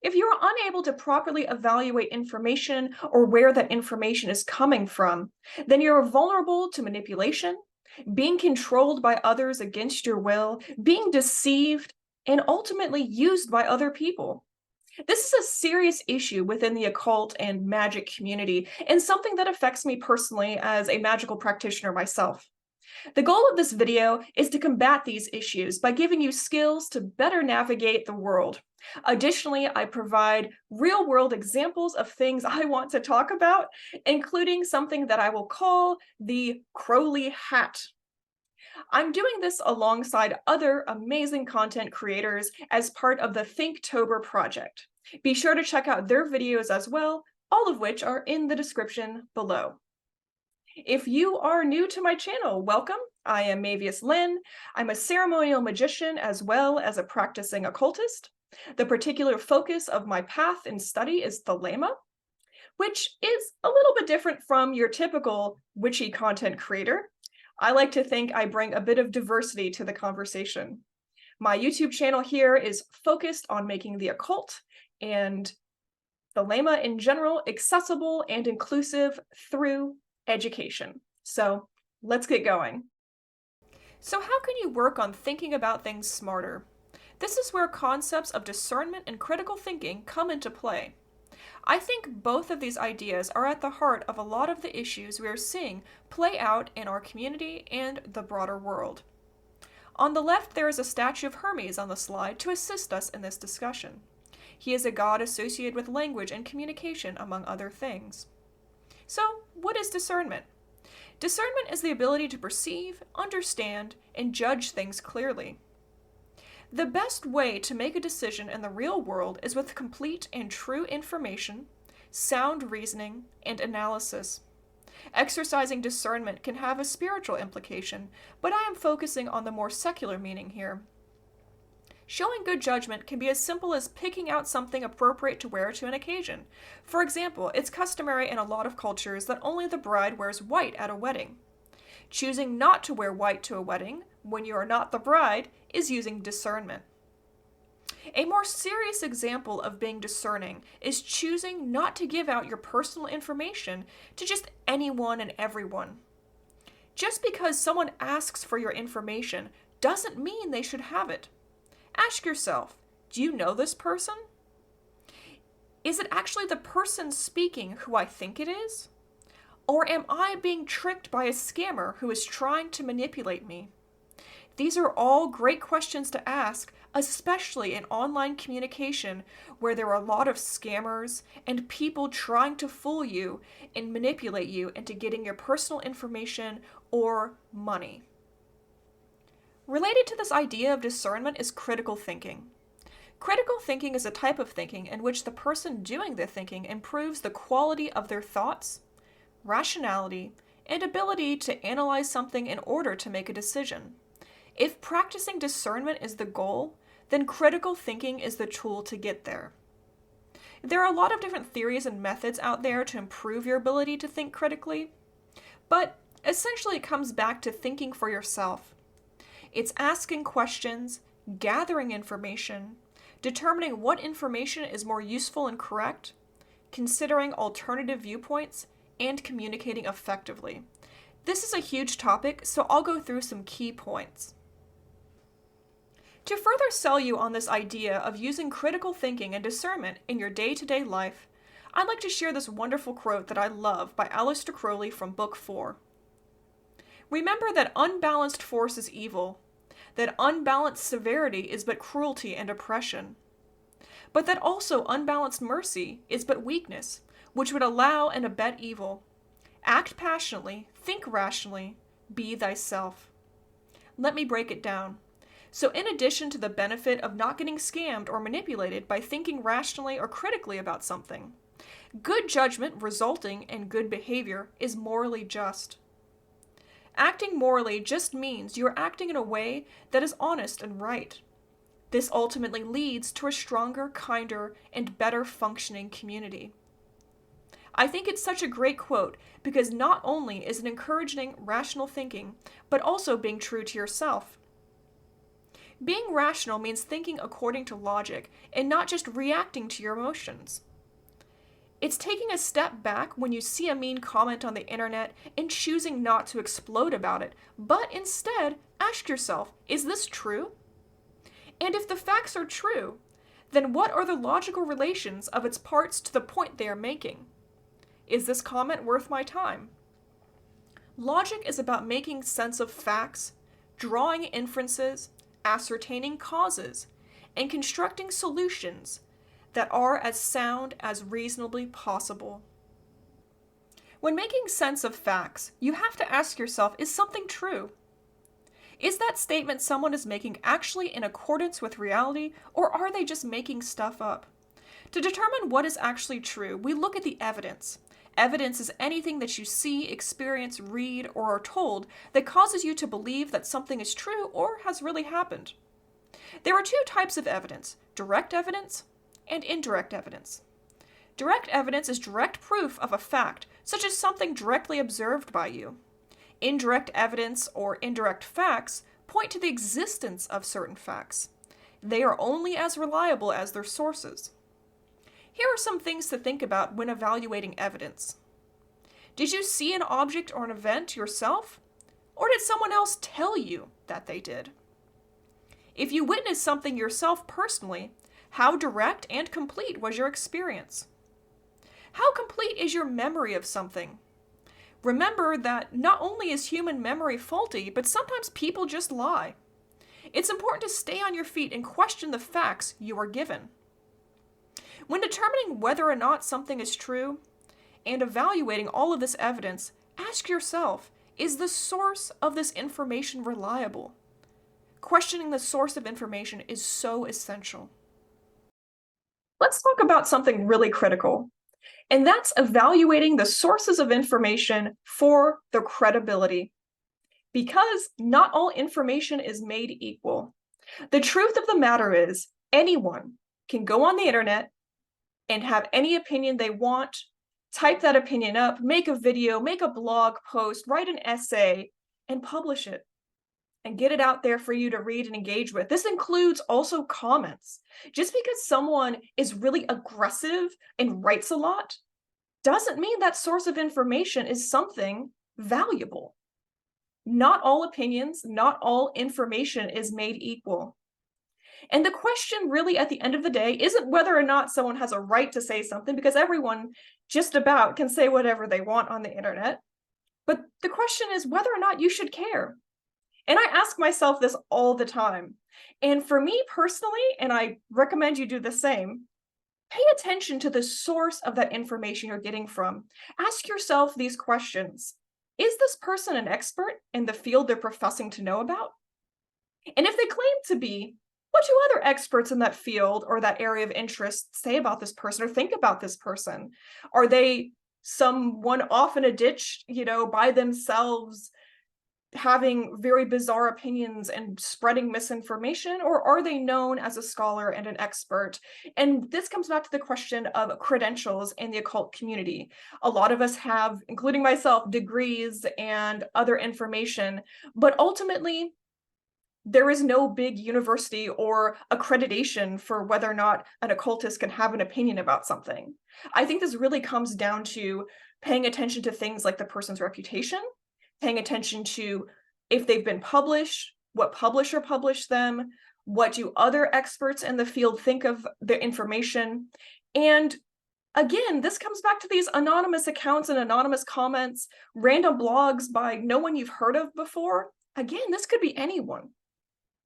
If you're unable to properly evaluate information or where that information is coming from, then you're vulnerable to manipulation, being controlled by others against your will, being deceived, and ultimately used by other people. This is a serious issue within the occult and magic community, and something that affects me personally as a magical practitioner myself. The goal of this video is to combat these issues by giving you skills to better navigate the world. Additionally, I provide real-world examples of things I want to talk about, including something that I will call the Crowley hat. I'm doing this alongside other amazing content creators as part of the thinktober project. Be sure to check out their videos as well, all of which are in the description below. If you are new to my channel, welcome. I am Mavius Lynn. I'm a ceremonial magician as well as a practicing occultist. The particular focus of my path and study is thelema, which is a little bit different from your typical witchy content creator. I like to think I bring a bit of diversity to the conversation. My YouTube channel here is focused on making the occult and thelema in general accessible and inclusive through education. So let's get going. So how can you work on thinking about things smarter? This is where concepts of discernment and critical thinking come into play. I think both of these ideas are at the heart of a lot of the issues we are seeing play out in our community and the broader world. On the left, there is a statue of Hermes on the slide to assist us in this discussion. He is a god associated with language and communication, among other things. So, what is discernment? Discernment is the ability to perceive, understand, and judge things clearly. The best way to make a decision in the real world is with complete and true information, sound reasoning, and analysis. Exercising discernment can have a spiritual implication, but I am focusing on the more secular meaning here. Showing good judgment can be as simple as picking out something appropriate to wear to an occasion. For example, it's customary in a lot of cultures that only the bride wears white at a wedding. Choosing not to wear white to a wedding, when you are not the bride, is using discernment. A more serious example of being discerning is choosing not to give out your personal information to just anyone and everyone. Just because someone asks for your information doesn't mean they should have it. Ask yourself, do you know this person? Is it actually the person speaking who I think it is? Or am I being tricked by a scammer who is trying to manipulate me? These are all great questions to ask, especially in online communication where there are a lot of scammers and people trying to fool you and manipulate you into getting your personal information or money. Related to this idea of discernment is critical thinking. Critical thinking is a type of thinking in which the person doing the thinking improves the quality of their thoughts, rationality, and ability to analyze something in order to make a decision. If practicing discernment is the goal, then critical thinking is the tool to get there. There are a lot of different theories and methods out there to improve your ability to think critically, but essentially it comes back to thinking for yourself. It's asking questions, gathering information, determining what information is more useful and correct, considering alternative viewpoints, and communicating effectively. This is a huge topic, so I'll go through some key points. To further sell you on this idea of using critical thinking and discernment in your day-to-day life, I'd like to share this wonderful quote that I love by Aleister Crowley from Book 4. Remember that unbalanced force is evil, that unbalanced severity is but cruelty and oppression, but that also unbalanced mercy is but weakness, which would allow and abet evil. Act passionately, think rationally, be thyself. Let me break it down. So in addition to the benefit of not getting scammed or manipulated by thinking rationally or critically about something, good judgment resulting in good behavior is morally just. Acting morally just means you are acting in a way that is honest and right. This ultimately leads to a stronger, kinder, and better functioning community. I think it's such a great quote because not only is it encouraging rational thinking, but also being true to yourself. Being rational means thinking according to logic and not just reacting to your emotions. It's taking a step back when you see a mean comment on the internet and choosing not to explode about it, but instead ask yourself, is this true? And if the facts are true, then what are the logical relations of its parts to the point they are making? Is this comment worth my time? Logic is about making sense of facts, drawing inferences, ascertaining causes, and constructing solutions that are as sound as reasonably possible. When making sense of facts, you have to ask yourself, is something true? Is that statement someone is making actually in accordance with reality, or are they just making stuff up? To determine what is actually true, we look at the evidence. Evidence is anything that you see, experience, read, or are told that causes you to believe that something is true or has really happened. There are two types of evidence: direct evidence and indirect evidence. Direct evidence is direct proof of a fact, such as something directly observed by you. Indirect evidence or indirect facts point to the existence of certain facts. They are only as reliable as their sources. Here are some things to think about when evaluating evidence. Did you see an object or an event yourself? Or did someone else tell you that they did? If you witnessed something yourself personally, how direct and complete was your experience? How complete is your memory of something? Remember that not only is human memory faulty, but sometimes people just lie. It's important to stay on your feet and question the facts you are given. When determining whether or not something is true and evaluating all of this evidence, ask yourself, is the source of this information reliable? Questioning the source of information is so essential. Let's talk about something really critical, and that's evaluating the sources of information for their credibility. Because not all information is made equal. The truth of the matter is, anyone can go on the internet and have any opinion they want, type that opinion up, make a video, make a blog post, write an essay, and publish it, and get it out there for you to read and engage with. This includes also comments. Just because someone is really aggressive and writes a lot doesn't mean that source of information is something valuable. Not all opinions, not all information is made equal. And the question really at the end of the day isn't whether or not someone has a right to say something, because everyone just about can say whatever they want on the internet. But the question is whether or not you should care. And I ask myself this all the time. And for me personally, and I recommend you do the same, pay attention to the source of that information you're getting from. Ask yourself these questions. Is this person an expert in the field they're professing to know about? And if they claim to be, what do other experts in that field or that area of interest say about this person or think about this person? Are they someone off in a ditch, by themselves, having very bizarre opinions and spreading misinformation, or are they known as a scholar and an expert? And this comes back to the question of credentials in the occult community. A lot of us have, including myself, degrees and other information, but ultimately, there is no big university or accreditation for whether or not an occultist can have an opinion about something. I think this really comes down to paying attention to things like the person's reputation, paying attention to if they've been published, what publisher published them, what do other experts in the field think of the information. And again, this comes back to these anonymous accounts and anonymous comments, random blogs by no one you've heard of before. Again, this could be anyone.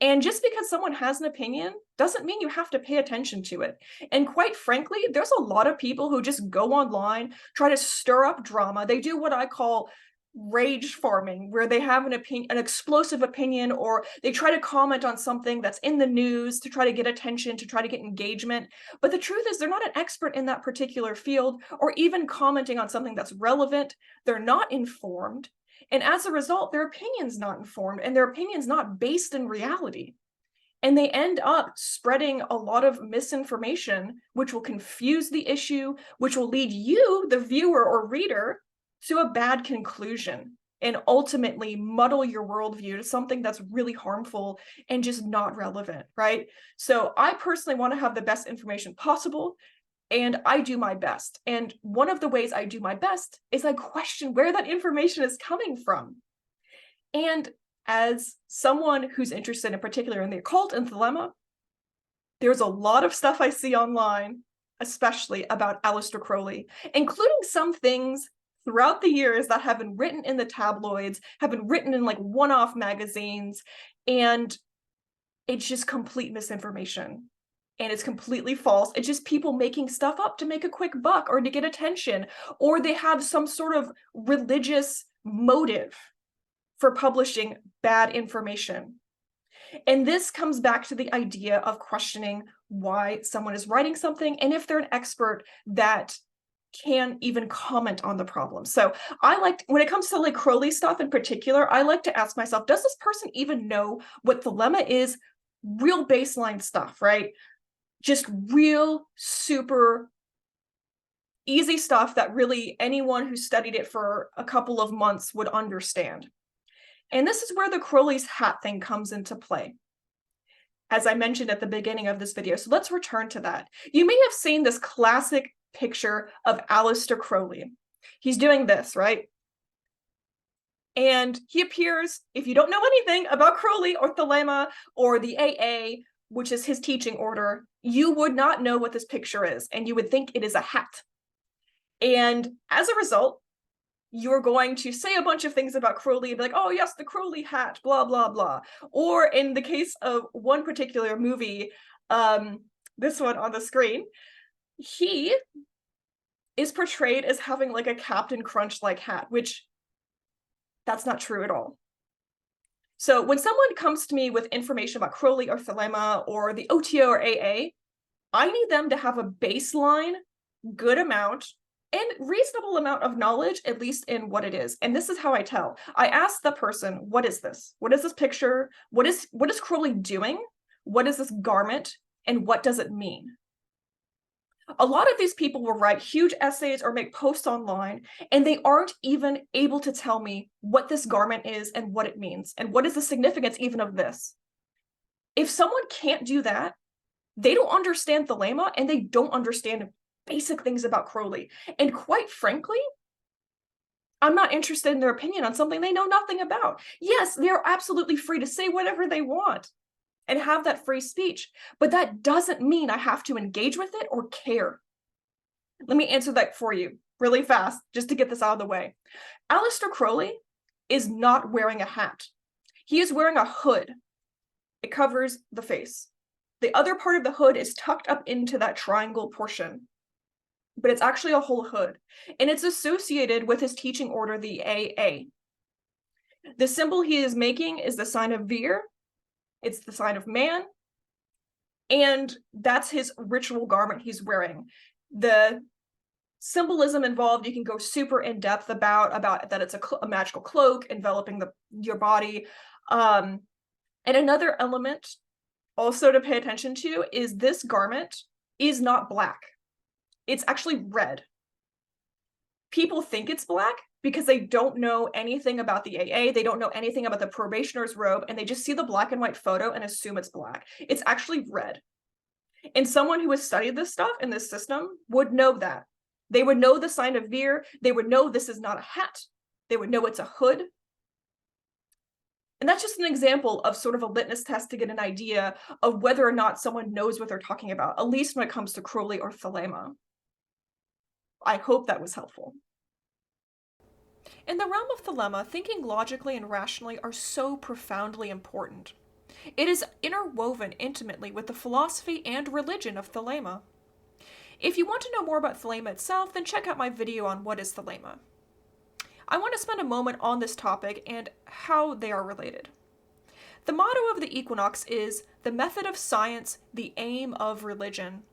And just because someone has an opinion doesn't mean you have to pay attention to it. And quite frankly, there's a lot of people who just go online, try to stir up drama. They do what I call rage farming, where they have an opinion, an explosive opinion, or they try to comment on something that's in the news to try to get attention, to try to get engagement. But the truth is they're not an expert in that particular field, or even commenting on something that's relevant. They're not informed. And as a result, their opinion's not informed, and their opinion's not based in reality. And they end up spreading a lot of misinformation, which will confuse the issue, which will lead you, the viewer or reader, to a bad conclusion. and ultimately muddle your worldview to something that's really harmful and just not relevant, right? So I personally want to have the best information possible, and I do my best. And one of the ways I do my best is I question where that information is coming from. And as someone who's interested in particular in the occult and Thelema, there's a lot of stuff I see online, especially about Aleister Crowley, including some things throughout the years that have been written in the tabloids, have been written in like one-off magazines, and it's just complete misinformation. And it's completely false. It's just people making stuff up to make a quick buck or to get attention, or they have some sort of religious motive for publishing bad information. And this comes back to the idea of questioning why someone is writing something and if they're an expert that can even comment on the problem. So I like, when it comes to like Crowley stuff in particular, I like to ask myself, does this person even know what Thelema is? Real baseline stuff, right? Just real super easy stuff that really anyone who studied it for a couple of months would understand. And this is where the Crowley's hat thing comes into play, as I mentioned at the beginning of this video. So let's return to that. You may have seen this classic picture of Aleister Crowley. He's doing this, right? And he appears, if you don't know anything about Crowley or Thelema or the AA, which is his teaching order, you would not know what this picture is, and you would think it is a hat. And as a result, you're going to say a bunch of things about Crowley and be like, oh yes, the Crowley hat, blah, blah, blah. Or in the case of one particular movie, this one on the screen, he is portrayed as having like a Captain Crunch-like hat, which that's not true at all. So when someone comes to me with information about Crowley or Thelema or the OTO or AA, I need them to have a baseline, good amount, and reasonable amount of knowledge, at least in what it is. And this is how I tell. I ask the person, what is this? What is this picture? What is Crowley doing? What is this garment? And what does it mean? A lot of these people will write huge essays or make posts online, and they aren't even able to tell me what this garment is and what it means, and what is the significance even of this. If someone can't do that, they don't understand Thelema, and they don't understand basic things about Crowley. And quite frankly, I'm not interested in their opinion on something they know nothing about. Yes, they're absolutely free to say whatever they want and have that free speech, but that doesn't mean I have to engage with it or care. Let me answer that for you really fast, just to get this out of the way. Aleister Crowley is not wearing a hat. He is wearing a hood. It covers the face. The other part of the hood is tucked up into that triangle portion, but it's actually a whole hood, and it's associated with his teaching order, the AA. The symbol he is making is the sign of Vir. It's the sign of man, and that's his ritual garment he's wearing. The symbolism involved, you can go super in depth about that it's a magical cloak enveloping your body. And another element also to pay attention to is this garment is not black. It's actually red. People think it's black because they don't know anything about the AA, they don't know anything about the probationer's robe, and they just see the black and white photo and assume it's black. It's actually red. And someone who has studied this stuff in this system would know that. They would know the sign of Vir, they would know this is not a hat, they would know it's a hood. And that's just an example of sort of a litmus test to get an idea of whether or not someone knows what they're talking about, at least when it comes to Crowley or Thelema. I hope that was helpful. In the realm of Thelema, thinking logically and rationally are so profoundly important. It is interwoven intimately with the philosophy and religion of Thelema. If you want to know more about Thelema itself, then check out my video on what is Thelema. I want to spend a moment on this topic and how they are related. The motto of the equinox is, "The method of science, the aim of religion."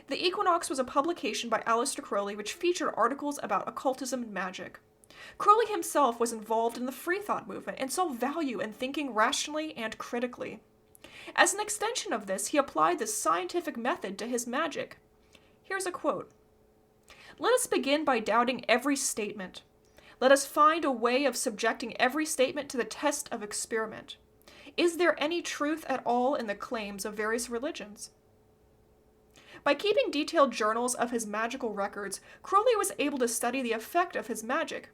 The Equinox was a publication by Aleister Crowley which featured articles about occultism and magic. Crowley himself was involved in the free thought movement and saw value in thinking rationally and critically. As an extension of this, he applied this scientific method to his magic. Here's a quote. "Let us begin by doubting every statement. Let us find a way of subjecting every statement to the test of experiment. Is there any truth at all in the claims of various religions? By keeping detailed journals of his magical records, Crowley was able to study the effect of his magic,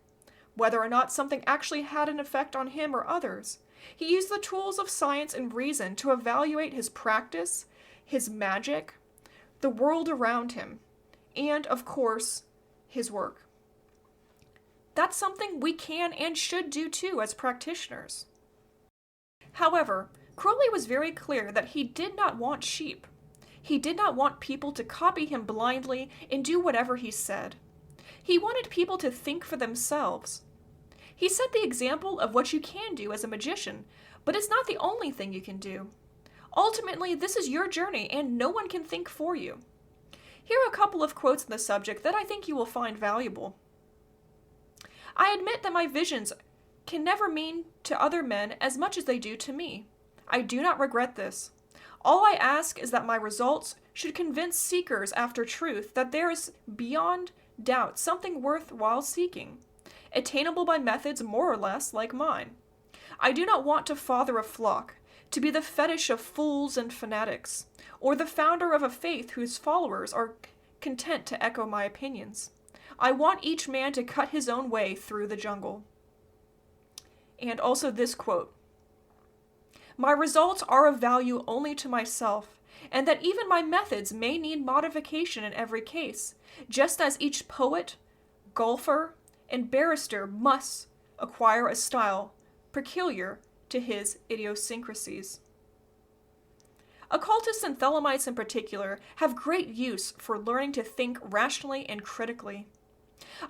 whether or not something actually had an effect on him or others. He used the tools of science and reason to evaluate his practice, his magic, the world around him, and, of course, his work. That's something we can and should do too as practitioners. However, Crowley was very clear that he did not want sheep. He did not want people to copy him blindly and do whatever he said. He wanted people to think for themselves. He set the example of what you can do as a magician, but it's not the only thing you can do. Ultimately, this is your journey and no one can think for you. Here are a couple of quotes on the subject that I think you will find valuable. I admit that my visions can never mean to other men as much as they do to me. I do not regret this. All I ask is that my results should convince seekers after truth that there is beyond doubt something worthwhile seeking, attainable by methods more or less like mine. I do not want to father a flock, to be the fetish of fools and fanatics, or the founder of a faith whose followers are content to echo my opinions. I want each man to cut his own way through the jungle. And also this quote, my results are of value only to myself, and that even my methods may need modification in every case, just as each poet, golfer, and barrister must acquire a style peculiar to his idiosyncrasies. Occultists and Thelemites in particular have great use for learning to think rationally and critically.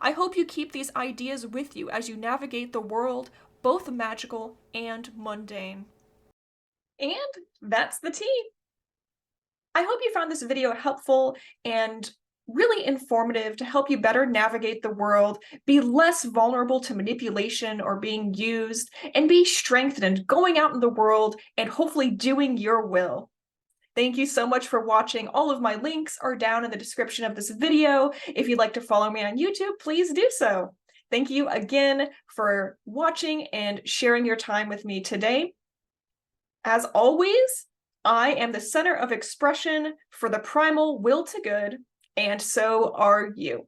I hope you keep these ideas with you as you navigate the world, both magical and mundane. And that's the tea. I hope you found this video helpful and really informative to help you better navigate the world, be less vulnerable to manipulation or being used, and be strengthened going out in the world and hopefully doing your will. Thank you so much for watching. All of my links are down in the description of this video. If you'd like to follow me on YouTube, please do so. Thank you again for watching and sharing your time with me today. As always, I am the center of expression for the primal will to good, and so are you.